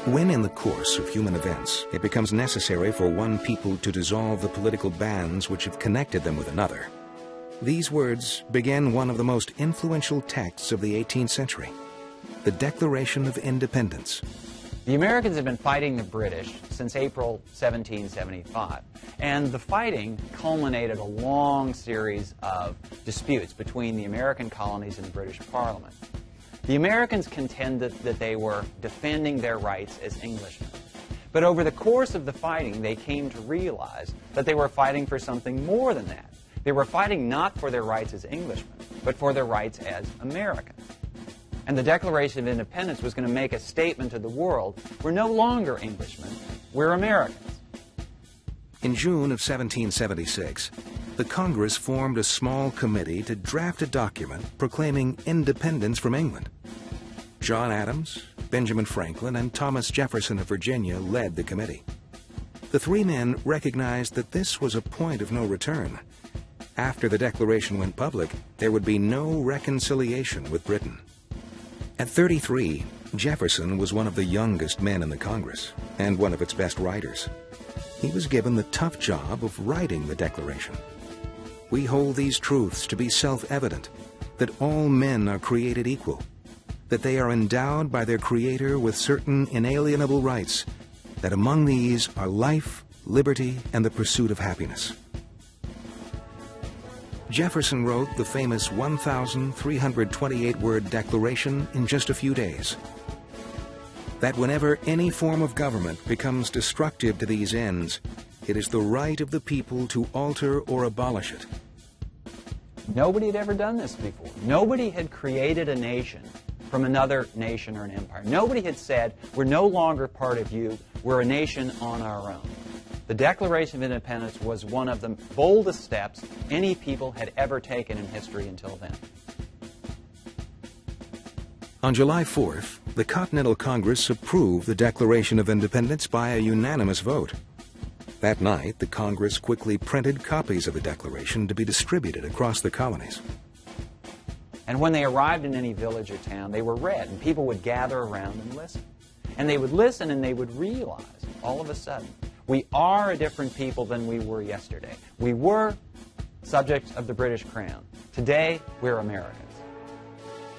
When in the course of human events it becomes necessary for one people to dissolve the political bands which have connected them with another, these words begin one of the most influential texts of the 18th century, the Declaration of Independence. The Americans had been fighting the British since April 1775, and the fighting culminated a long series of disputes between the American colonies and the British Parliament. The Americans contended that they were defending their rights as Englishmen. But over the course of the fighting, they came to realize that they were fighting for something more than that. They were fighting not for their rights as Englishmen, but for their rights as Americans. And the Declaration of Independence was going to make a statement to the world: we're no longer Englishmen, we're Americans. In June of 1776, the Congress formed a small committee to draft a document proclaiming independence from England. John Adams, Benjamin Franklin, and Thomas Jefferson of Virginia led the committee. The three men recognized that this was a point of no return. After the Declaration went public, there would be no reconciliation with Britain. At 33, Jefferson was one of the youngest men in the Congress and one of its best writers. He was given the tough job of writing the Declaration. We hold these truths to be self-evident, that all men are created equal, that they are endowed by their Creator with certain inalienable rights, that among these are life, liberty, and the pursuit of happiness. Jefferson wrote the famous 1,328-word Declaration in just a few days. That whenever any form of government becomes destructive to these ends, it is the right of the people to alter or abolish it. Nobody had ever done this before. Nobody had created a nation from another nation or an empire. Nobody had said, we're no longer part of you, we're a nation on our own. The Declaration of Independence was one of the boldest steps any people had ever taken in history until then. On July 4th, the Continental Congress approved the Declaration of Independence by a unanimous vote. That night, the Congress quickly printed copies of the Declaration to be distributed across the colonies. And when they arrived in any village or town, they were read, and people would gather around and listen. And they would listen and they would realize, all of a sudden, we are a different people than we were yesterday. We were subjects of the British Crown. Today, we're Americans.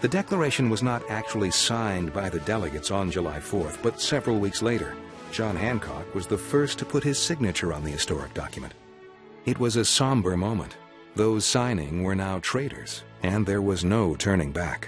The Declaration was not actually signed by the delegates on July 4th, but several weeks later, John Hancock was the first to put his signature on the historic document. It was a somber moment. Those signing were now traitors, and there was no turning back.